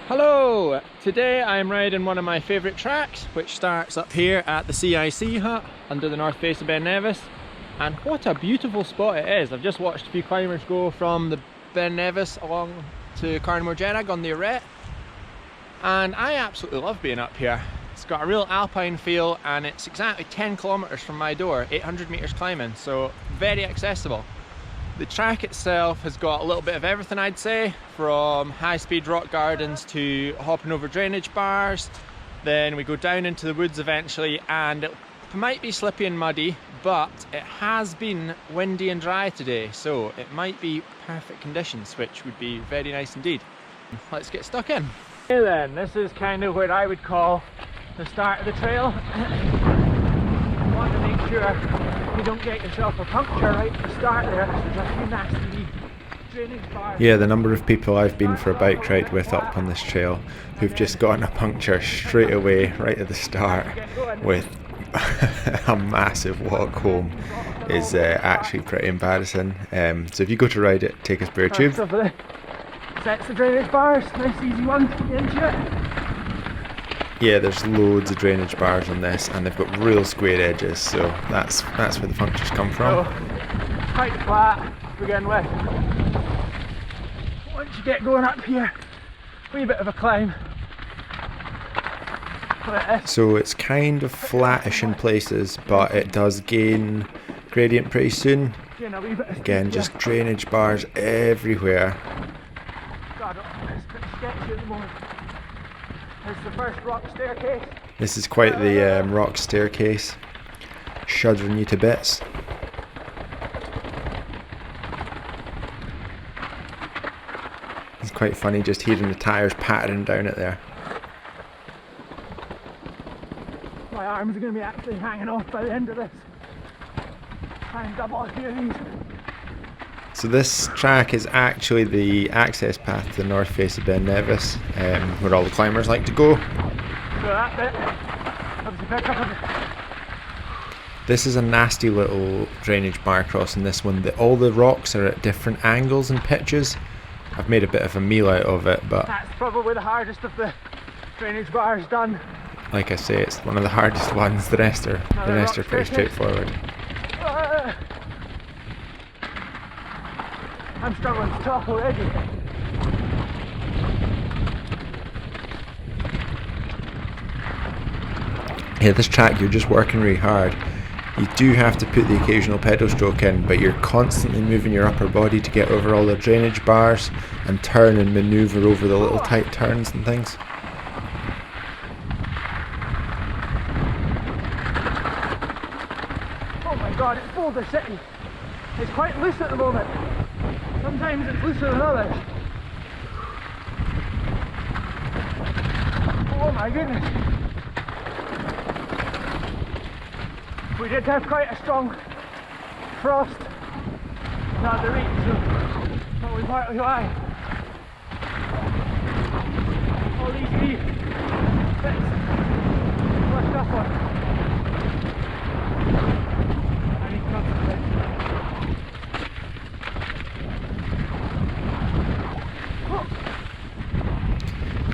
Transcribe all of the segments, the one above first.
Hello! Today I'm riding one of my favourite tracks, which starts up here at the CIC hut under the north face of Ben Nevis. And what a beautiful spot it is. I've just watched a few climbers go from the Ben Nevis along to Carnmore Jenag on the arete, and I absolutely love being up here. It's got a real alpine feel and it's exactly 10 kilometres from my door, 800 metres climbing, so very accessible. The track itself has got a little bit of everything, I'd say, from high-speed rock gardens to hopping over drainage bars. Then we go down into the woods eventually, and it might be slippy and muddy, but it has been windy and dry today, so it might be perfect conditions, which would be very nice indeed. Let's get stuck in. Okay then, this is kind of what I would call the start of the trail. You want to make sure you don't get yourself a puncture right at the start there, because there's a few nasty drainage bars. Yeah, the number of people I've been for a bike ride with up on this trail who've just gotten a puncture straight away right at the start with a massive walk home is actually pretty embarrassing. So if you go to ride it, take a spare tube. Sets the drainage bars, nice easy one to get into it. Yeah, there's loads of drainage bars on this, and they've got real square edges, so that's where the punctures come from. So, quite flat to begin with. Once you get going up here, a wee bit of a climb. So it's kind of flattish in places, but it does gain gradient pretty soon. Again, just drainage bars everywhere. God, it's pretty sketchy at the moment. It's the first rock staircase. This is quite the rock staircase, shuddering you to bits. It's quite funny just hearing the tyres pattering down it there. My arms are going to be actually hanging off by the end of this. Try and double a few of these. So this track is actually the access path to the north face of Ben Nevis, where all the climbers like to go. So that bit, obviously pick up a bit. This is a nasty little drainage bar crossing this one. All the rocks are at different angles and pitches. I've made a bit of a meal out of it, but that's probably the hardest of the drainage bars done. Like I say, it's one of the hardest ones. The rest are pretty straightforward. I'm struggling to talk already. Yeah, this track you're just working really hard. You do have to put the occasional pedal stroke in, but you're constantly moving your upper body to get over all the drainage bars and turn and manoeuvre over the little tight turns and things. Oh my god, it's Boulder City. It's quite loose at the moment. Sometimes it's looser than others. Oh my goodness. We did have quite a strong frost at the reach, so probably partly why. All these wee bits flushed up on. I need to concentrate.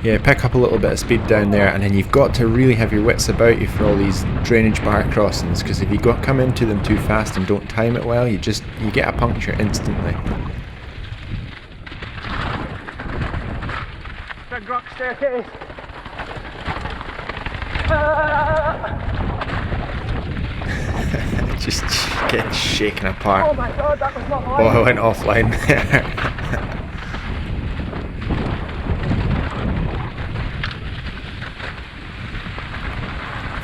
Yeah, pick up a little bit of speed down there, and then you've got to really have your wits about you for all these drainage bar crossings, because if you come into them too fast and don't time it well, you get a puncture instantly. Big rock staircase. Just getting shaken apart. Oh my god, that was not mine. Oh, I went offline there.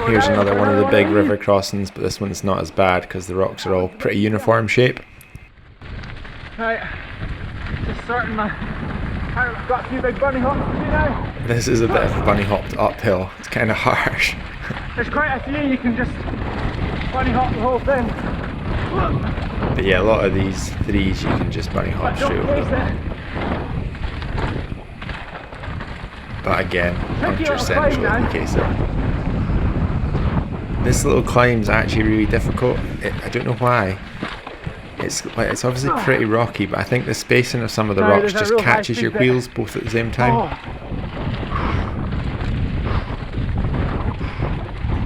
Here's another one of the big river crossings, but this one's not as bad because the rocks are all pretty uniform shape. Right, just sorting my... I've got a few big bunny hops to do now. This is a bit of a bunny hopped uphill, it's kind of harsh. There's quite a few, you can just bunny hop the whole thing. But yeah, a lot of these threes you can just bunny hop straight over them. But again, puncture central in the case of. This little climb's actually really difficult. I don't know why. It's obviously pretty rocky, but I think the spacing of some of the rocks just catches your wheels both at the same time.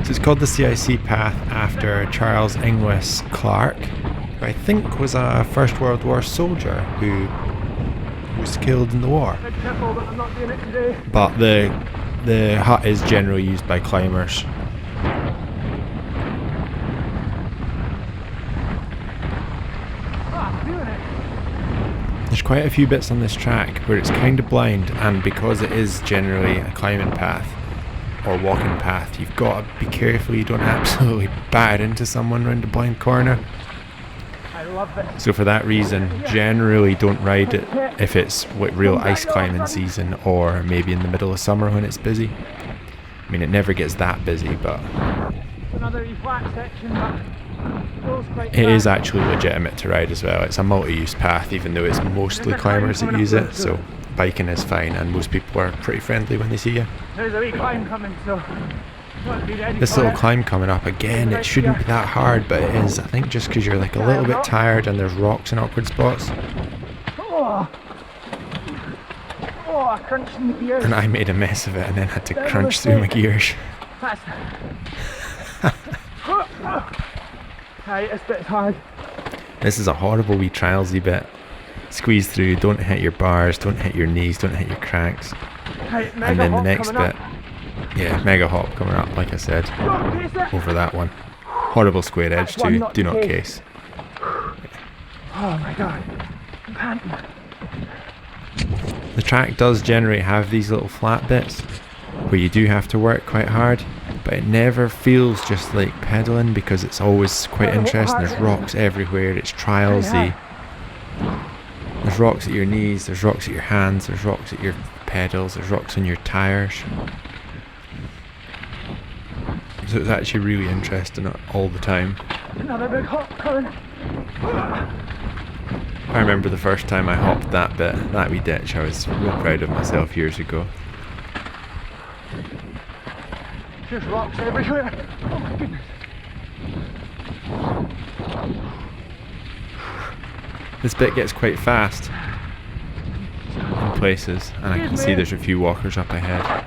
So it's called the CIC path after Charles Inglis Clark, who I think was a First World War soldier who was killed in the war. But the hut is generally used by climbers. There's quite a few bits on this track where it's kind of blind, and because it is generally a climbing path or walking path, you've got to be careful you don't absolutely batter into someone round a blind corner. I love it. So for that reason, generally don't ride it if it's real ice climbing season or maybe in the middle of summer when it's busy. I mean, it never gets that busy, but Another flat section, but it is actually legitimate to ride as well. It's a multi-use path, even though it's mostly climbers that use it, so biking is fine and most people are pretty friendly when they see you. There's a wee climb coming, so this little climb coming up, again, it shouldn't be that hard, but it is, I think, just because you're like a little bit tired and there's rocks in awkward spots. Oh, I crunched in the gears. And I made a mess of it and then had to crunch through my gears. Right, this bit's hard. This is a horrible wee trialsy bit. Squeeze through, don't hit your bars, don't hit your knees, don't hit your cranks. Right, And then the next bit, yeah, mega hop coming up, like I said, over that one. Horrible square edge too, do not case. Oh my god, I'm panting. The track does generally have these little flat bits where you do have to work quite hard, but it never feels just like pedaling because it's always quite interesting. There's rocks everywhere, it's trialsy. There's rocks at your knees, there's rocks at your hands, there's rocks at your pedals, there's rocks on your tyres. So it's actually really interesting all the time. Another big hop coming. I remember the first time I hopped that bit, that wee ditch, I was real proud of myself years ago. There's rocks everywhere. Oh my goodness. This bit gets quite fast in places, and I can see there's a few walkers up ahead.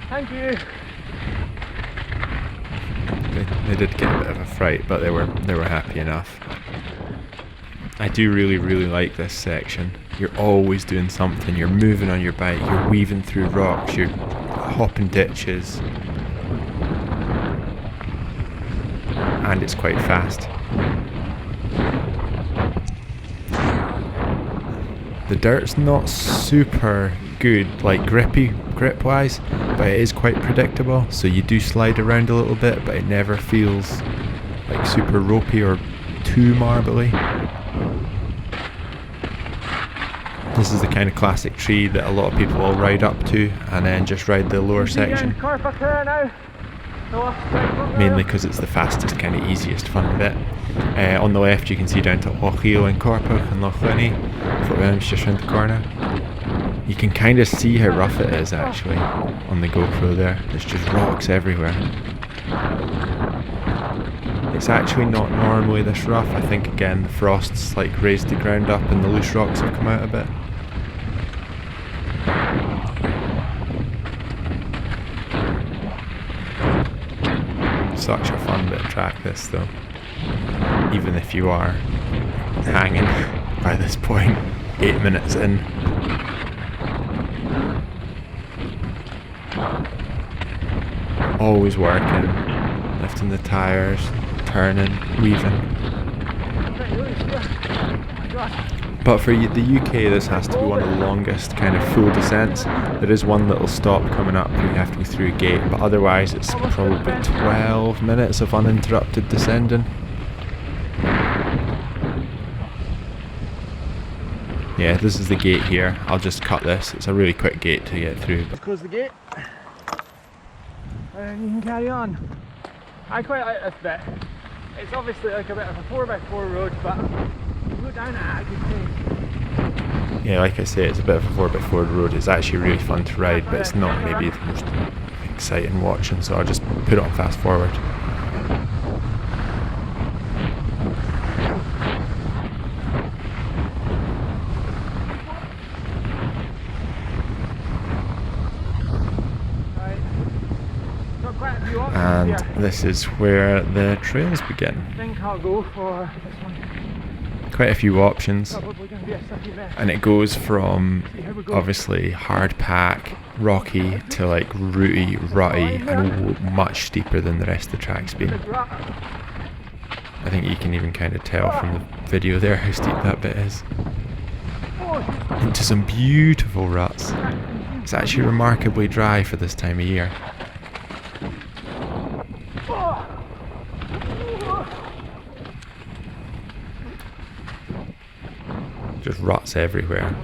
Thank you. They did get a bit of a fright, but they were happy enough. I do really like this section. You're always doing something. You're moving on your bike, you're weaving through rocks, you're hopping ditches, and it's quite fast. The dirt's not super good, like grip wise, but it is quite predictable, so you do slide around a little bit, but it never feels like super ropey or too marbly. This is the kind of classic tree that a lot of people will ride up to and then just ride the lower section, mainly because it's the fastest, kind of easiest fun bit. On the left you can see down to Locheel and Corpach and Lochlinny, Footwind's just round the corner. You can kind of see how rough it is actually on the GoPro there. There's just rocks everywhere. It's actually not normally this rough. I think again the frost's like raised the ground up and the loose rocks have come out a bit. Such a fun bit of track this though, even if you are hanging by this point 8 minutes in. Always working, lifting the tyres, turning, weaving. But for the UK this has to be one of the longest kind of full descents. There is one little stop coming up where you have to go through a gate, but otherwise it's probably 12 minutes of uninterrupted descending. Yeah, this is the gate here. I'll just cut this. It's a really quick gate to get through. Close the gate and you can carry on. I quite like this bit. It's obviously like a bit of a 4x4 road, but you go down at a good pace. Yeah, like I say, it's a bit of a 4x4 road. It's actually really fun to ride, but it's not maybe the most exciting watching, so I'll just put it on fast forward. and this is where the trails begin. I think I'll go for this one. Quite a few options, Probably going to be a sucky mess. and it goes from obviously hard pack, rocky, to like rooty, rutty, and much steeper than the rest of the track's been. I think you can even kind of tell from the video there how steep that bit is. Into some beautiful ruts. It's actually remarkably dry for this time of year. Just ruts everywhere.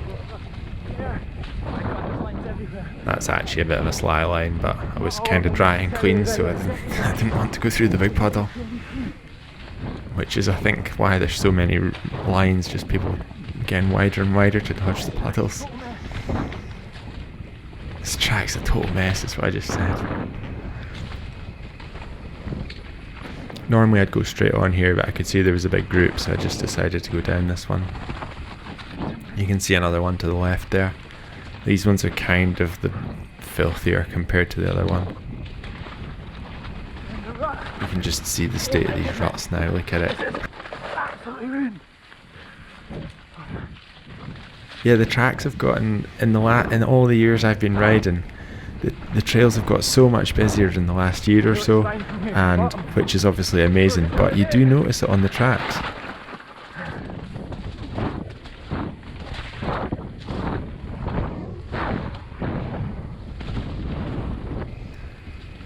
That's actually a bit of a sly line, but I was kind of dry and clean, so I didn't want to go through the big puddle. Which is, I think, why there's so many lines, just people getting wider and wider to dodge the puddles. This track's a total mess, is what I just said. Normally I'd go straight on here, but I could see there was a big group, so I just decided to go down this one. You can see another one to the left there. These ones are kind of the filthier compared to the other one. You can just see the state of these ruts now, look at it. Yeah, the tracks have gotten, in all the years I've been riding, the trails have got so much busier in the last year or so, and which is obviously amazing, but you do notice it on the tracks.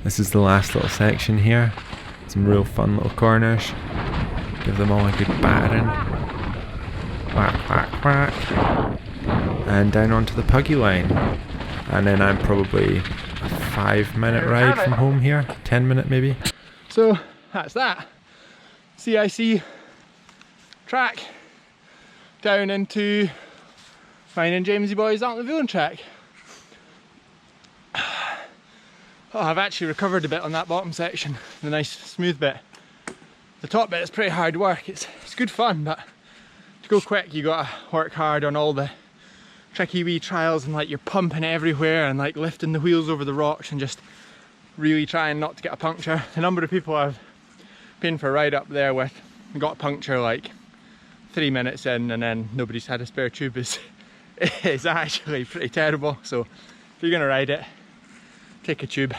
This is the last little section here. Some real fun little corners. Give them all a good battering. Whack, whack, whack. And down onto the Puggy line. And then I'm probably a 5-minute ride from home here. 10-minute maybe. So that's that. CIC track down into mine and Jamesy Boy's out on the Villain track. Oh, I've actually recovered a bit on that bottom section, the nice smooth bit. The top bit is pretty hard work. It's good fun, but to go quick you gotta work hard on all the tricky wee trials, and like you're pumping everywhere and like lifting the wheels over the rocks and just really trying not to get a puncture. The number of people I've been for a ride up there with got a puncture like 3 minutes in and then nobody's had a spare tube is actually pretty terrible. So if you're gonna ride it, take a tube.